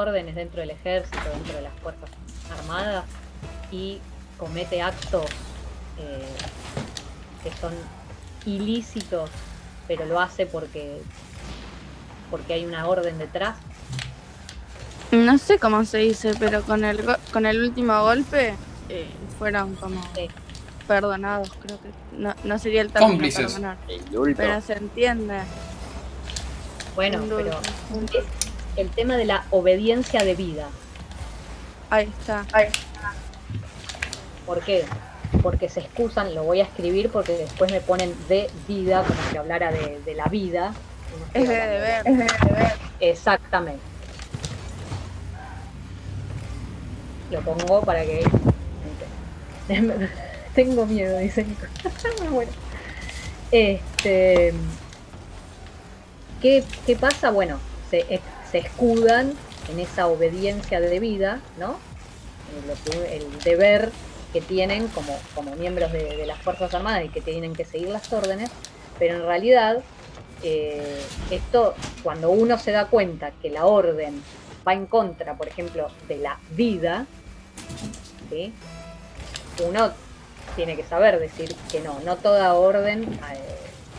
órdenes dentro del ejército, dentro de las Fuerzas Armadas, y comete actos que son ilícitos, pero lo hace porque hay una orden detrás. No sé cómo se dice, pero con el último golpe fueron como Sí. perdonados, creo que no sería el término Cómplices. perdonar, Indulto. pero se entiende. Bueno, pero Indulto. es el tema de la obediencia debida. Ahí está. ¿Por qué? Porque se excusan, lo voy a escribir porque después me ponen de vida, como si hablara de la vida. Es de deber. Exactamente. Lo pongo para que... Tengo miedo, dice Nico. Bueno. ¿Qué pasa? Bueno, se escudan en esa obediencia debida, ¿no? El deber que tienen como miembros de las Fuerzas Armadas y que tienen que seguir las órdenes, pero en realidad esto, cuando uno se da cuenta que la orden va en contra, por ejemplo, de la vida, ¿sí? Uno tiene que saber decir que no toda orden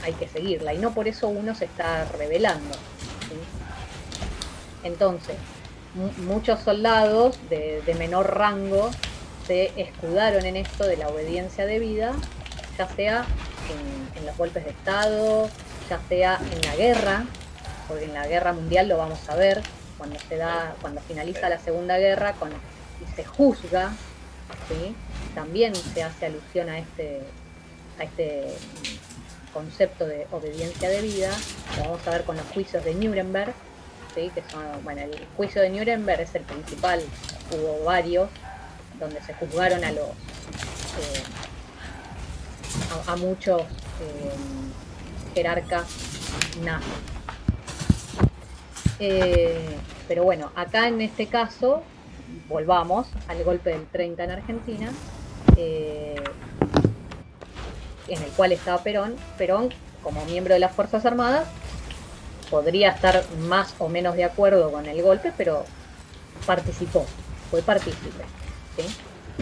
hay que seguirla, y no por eso uno se está rebelando, ¿sí? Entonces, muchos soldados de menor rango se escudaron en esto de la obediencia debida, ya sea en los golpes de Estado, ya sea en la guerra, porque en la guerra mundial lo vamos a ver, cuando finaliza la Segunda Guerra y se juzga, ¿sí? También se hace alusión a este concepto de obediencia debida. Lo vamos a ver con los juicios de Nuremberg, ¿sí? Que son, bueno, el juicio de Nuremberg es el principal, hubo varios, donde se juzgaron a muchos jerarcas nazis. Pero bueno, acá en este caso, volvamos al golpe del 30 en Argentina, en el cual estaba Perón. Perón, como miembro de las Fuerzas Armadas, podría estar más o menos de acuerdo con el golpe, pero participó, fue partícipe, ¿sí?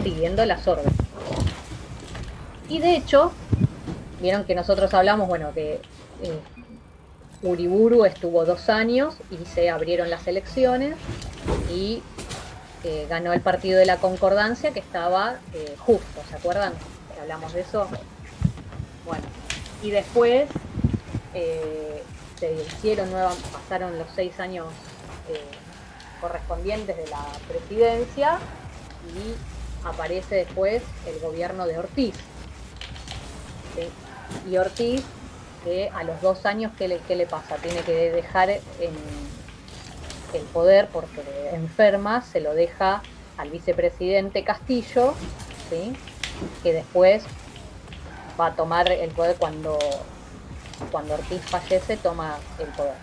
Siguiendo las órdenes. Y de hecho, vieron que nosotros hablamos, bueno, que Uriburu estuvo 2 años y se abrieron las elecciones y ganó el partido de la Concordancia, que estaba justo, ¿se acuerdan? Que hablamos de eso. Bueno, y después se hicieron pasaron los 6 años correspondientes de la presidencia y aparece después el gobierno de Ortiz, ¿sí? Y Ortiz, que a los 2 años, ¿qué le pasa? Tiene que dejar el poder porque enferma, se lo deja al vicepresidente Castillo, ¿sí? Que después va a tomar el poder cuando Ortiz fallece, toma el poder.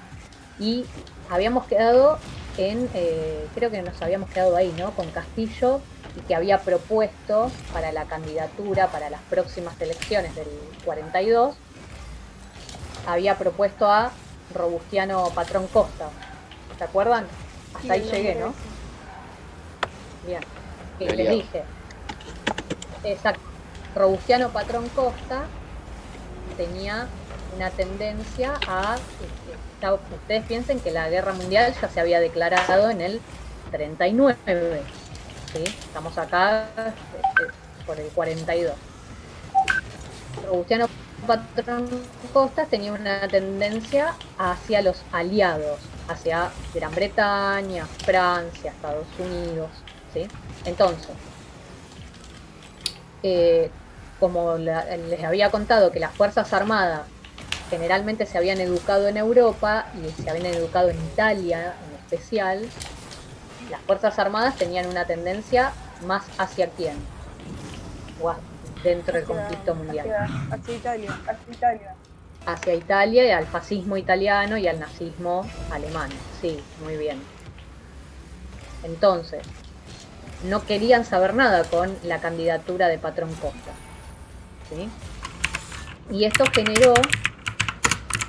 Y habíamos quedado creo que nos habíamos quedado ahí, ¿no? Con Castillo, y que había propuesto para la candidatura para las próximas elecciones del 42, había propuesto a Robustiano Patrón Costa. ¿Se acuerdan? Hasta ahí llegué, ¿no? Bien. Que les dije. Exacto. Robustiano Patrón Costa tenía una tendencia a... ustedes piensen que la guerra mundial ya se había declarado en el 39, ¿sí? Estamos acá por el 42. Robustiano Patrón Costa tenía una tendencia hacia los aliados, hacia Gran Bretaña, Francia, Estados Unidos, ¿sí? Entonces, como les había contado que las Fuerzas Armadas generalmente se habían educado en Europa y se habían educado en Italia en especial, las Fuerzas Armadas tenían una tendencia más hacia quién, dentro del conflicto mundial. Hacia Italia. Hacia Italia y al fascismo italiano y al nazismo alemán. Sí, muy bien. Entonces, no querían saber nada con la candidatura de Patrón Costa, ¿sí? Y esto generó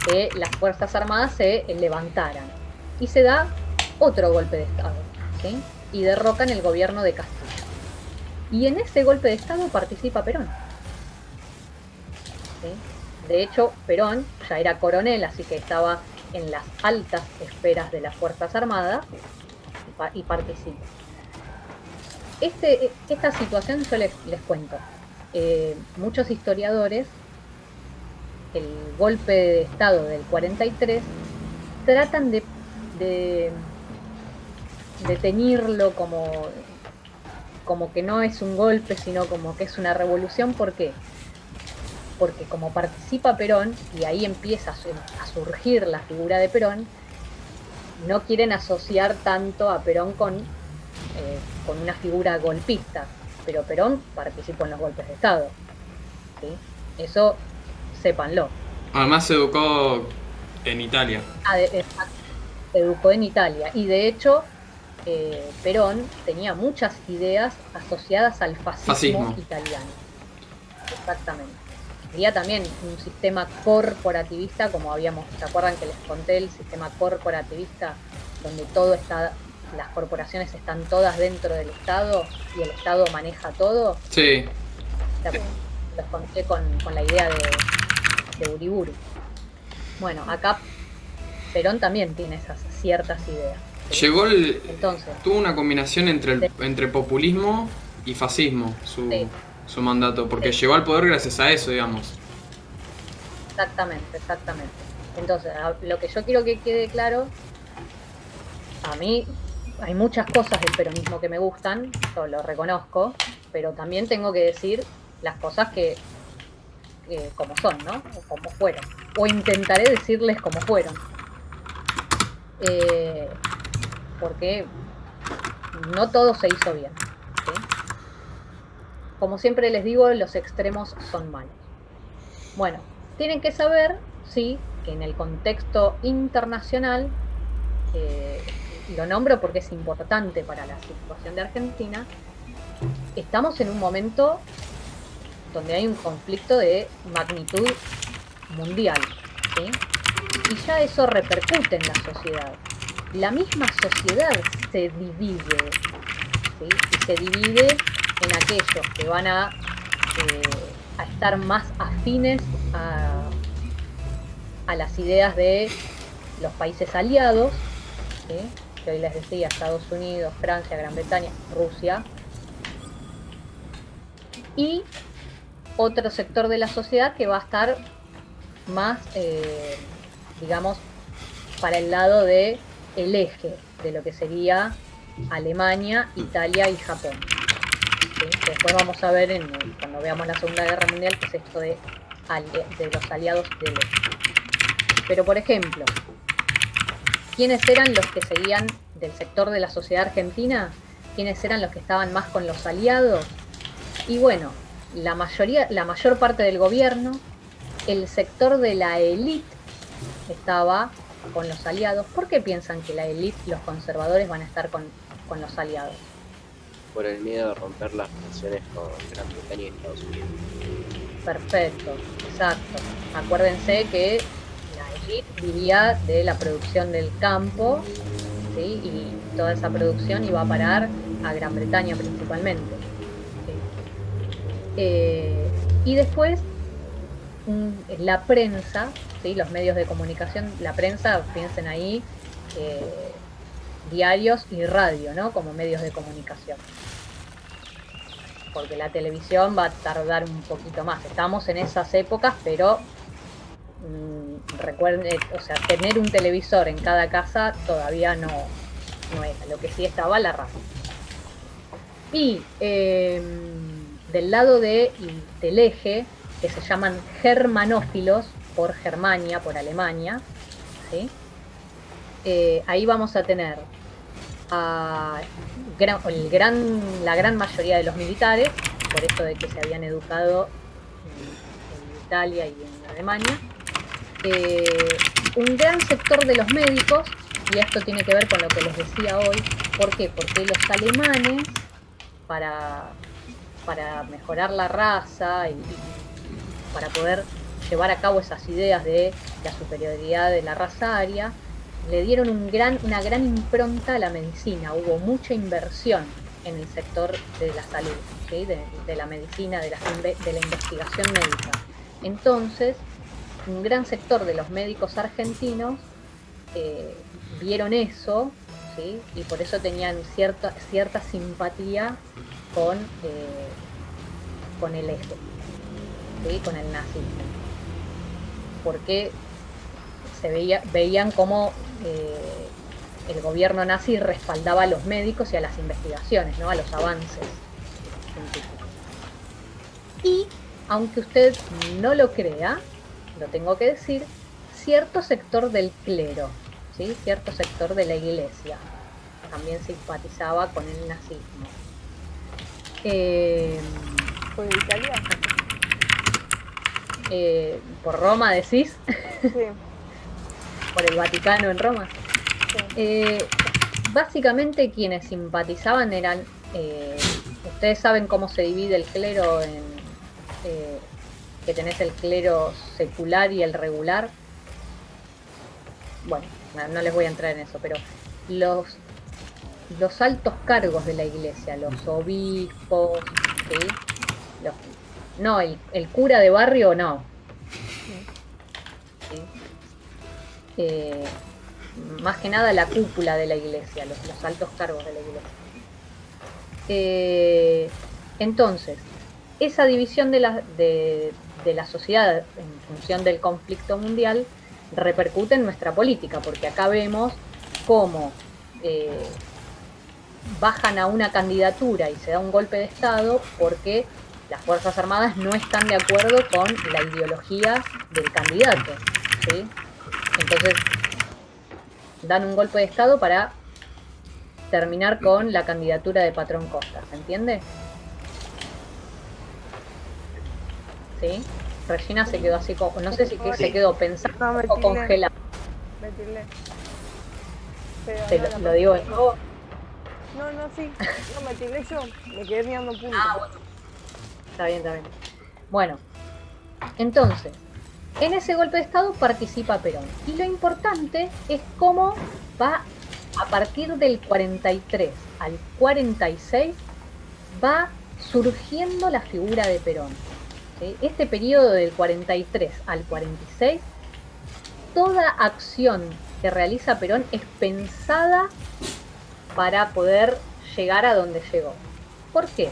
que las Fuerzas Armadas se levantaran. Y se da otro golpe de Estado. ¿sí? Y derrocan el gobierno de Castilla. Y en ese golpe de Estado participa Perón. ¿Sí? De hecho, Perón ya era coronel, así que estaba en las altas esferas de las Fuerzas Armadas y participa. Esta situación yo les cuento. Muchos historiadores, el golpe de Estado del 43, tratan de teñirlo como que no es un golpe, sino como que es una revolución. ¿Por qué? Porque como participa Perón, y ahí empieza a surgir la figura de Perón, no quieren asociar tanto a Perón con una figura golpista, pero Perón participó en los golpes de Estado, ¿sí? Eso sépanlo. Además se educó en Italia. Se educó en Italia, y de hecho Perón tenía muchas ideas asociadas al fascismo italiano. Exactamente. Había también un sistema corporativista, como ¿se acuerdan que les conté el sistema corporativista? Donde todo está, las corporaciones están todas dentro del Estado y el Estado maneja todo. Sí. Los conté con la idea de Uriburu. Bueno, acá Perón también tiene esas ciertas ideas. ¿Sí? Entonces, tuvo una combinación entre populismo y fascismo, su mandato, porque llegó al poder gracias a eso, digamos. Exactamente. Entonces, lo que yo quiero que quede claro, a mí hay muchas cosas del peronismo que me gustan, yo lo reconozco, pero también tengo que decir las cosas que como son, ¿no? O como fueron. O intentaré decirles cómo fueron. Porque no todo se hizo bien, ¿sí? Como siempre les digo, los extremos son malos. Bueno, tienen que saber, sí, que en el contexto internacional, lo nombro porque es importante para la situación de Argentina, estamos en un momento donde hay un conflicto de magnitud mundial, ¿sí? Y ya eso repercute en la sociedad. La misma sociedad se divide, ¿sí? Y se divide en aquellos que van a estar más afines a las ideas de los países aliados, ¿sí? Que hoy les decía, Estados Unidos, Francia, Gran Bretaña, Rusia, y otro sector de la sociedad que va a estar más, digamos, para el lado de el eje de lo que sería Alemania, Italia y Japón. ¿Sí? Después vamos a ver cuando veamos la Segunda Guerra Mundial qué es esto de los aliados del eje. Pero por ejemplo, ¿quiénes eran los que seguían del sector de la sociedad argentina? ¿Quiénes eran los que estaban más con los aliados? Y bueno, la mayor parte del gobierno, el sector de la élite estaba con los aliados. ¿Por qué piensan que la élite, los conservadores, van a estar con los aliados? Por el miedo a romper las relaciones con Gran Bretaña y Estados Unidos. Perfecto, exacto. Acuérdense que la élite vivía de la producción del campo, ¿sí? Y toda esa producción iba a parar a Gran Bretaña principalmente. Y después la prensa, ¿sí? Los medios de comunicación, la prensa, piensen ahí, diarios y radio, ¿no? Como medios de comunicación. Porque la televisión va a tardar un poquito más. Estamos en esas épocas, pero recuerden, o sea, tener un televisor en cada casa todavía no era. Lo que sí estaba la radio. Y del lado del eje, que se llaman germanófilos, por Germania, por Alemania, ¿sí? Ahí vamos a tener la gran mayoría de los militares, por esto de que se habían educado en Italia y en Alemania, un gran sector de los médicos, y esto tiene que ver con lo que les decía hoy. ¿Por qué? Porque los alemanes, para mejorar la raza y para poder llevar a cabo esas ideas de la superioridad de la raza aria, le dieron una gran impronta a la medicina. Hubo mucha inversión en el sector de la salud, ¿sí? de la medicina, de la investigación médica. Entonces, un gran sector de los médicos argentinos vieron eso, ¿sí? Y por eso tenían cierta simpatía con el eje, ¿sí? Con el nazismo. Porque veían cómo el gobierno nazi respaldaba a los médicos y a las investigaciones, ¿no? A los avances científicos. Y, aunque usted no lo crea, lo tengo que decir, cierto sector del clero, ¿sí? Cierto sector de la iglesia también simpatizaba con el nazismo. ¿Por Italia? ¿Por Roma decís? Sí. ¿Por el Vaticano en Roma? Sí. Básicamente quienes simpatizaban eran, ustedes saben cómo se divide el clero que tenés el clero secular y el regular. Bueno, no les voy a entrar en eso, pero los altos cargos de la iglesia, los obispos, ¿sí? No, el cura de barrio no. ¿Sí? Más que nada la cúpula de la iglesia, los altos cargos de la iglesia. Entonces, esa división de la sociedad en función del conflicto mundial repercute en nuestra política, porque acá vemos cómo bajan a una candidatura y se da un golpe de Estado porque las Fuerzas Armadas no están de acuerdo con la ideología del candidato, ¿sí? Entonces dan un golpe de Estado para terminar con la candidatura de Patrón Costa, ¿se entiende? ¿Sí? Regina se quedó así, no sé si se quedó pensando o congelada. Te lo digo de nuevo. No, sí. No, me tiré yo. Me quedé mirando un punto. Bueno. Está bien. Bueno, entonces, en ese golpe de Estado participa Perón. Y lo importante es cómo va, a partir del 43 al 46, va surgiendo la figura de Perón. ¿Sí? Este periodo del 43 al 46, toda acción que realiza Perón es pensada para poder llegar a donde llegó. ¿Por qué?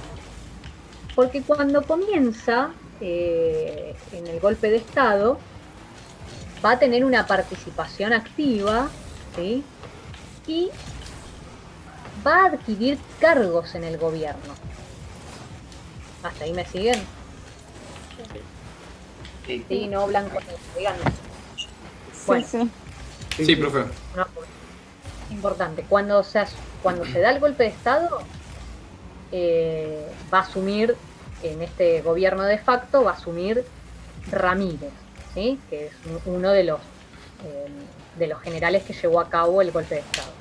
Porque cuando comienza en el golpe de Estado, va a tener una participación activa, ¿sí? Y va a adquirir cargos en el gobierno. ¿Hasta ahí me siguen? Sí, no, Blanco, díganme. Bueno. Sí, profe. No, importante. Cuando se da el golpe de Estado, va a asumir, en este gobierno de facto, va a asumir Ramírez, ¿sí? Que es uno de los generales que llevó a cabo el golpe de Estado.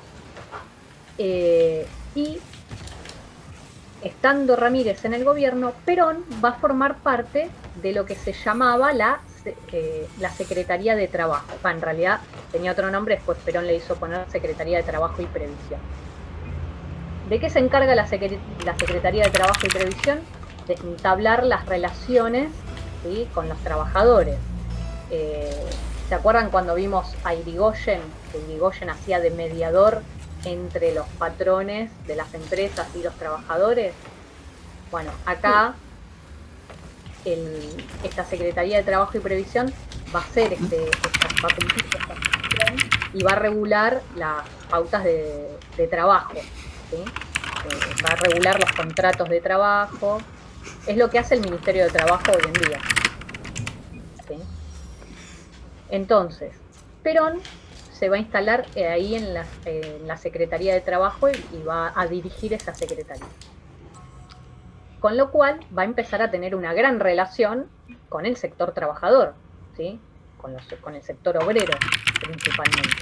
Y estando Ramírez en el gobierno, Perón va a formar parte de lo que se llamaba la Secretaría de Trabajo. En realidad tenía otro nombre, después Perón le hizo poner Secretaría de Trabajo y Previsión. ¿De qué se encarga la Secretaría de Trabajo y Previsión? De entablar las relaciones, ¿sí? Con los trabajadores. ¿Se acuerdan cuando vimos a Irigoyen? Que Irigoyen hacía de mediador entre los patrones de las empresas y los trabajadores. Bueno, acá esta Secretaría de Trabajo y Previsión va a hacer va a cumplir esta función y va a regular las pautas de trabajo, ¿sí? Va a regular los contratos de trabajo. Es lo que hace el Ministerio de Trabajo hoy en día, ¿sí? Entonces, Perón se va a instalar ahí en la Secretaría de Trabajo y va a dirigir esa secretaría. Con lo cual va a empezar a tener una gran relación con el sector trabajador, ¿sí? Con el sector obrero principalmente.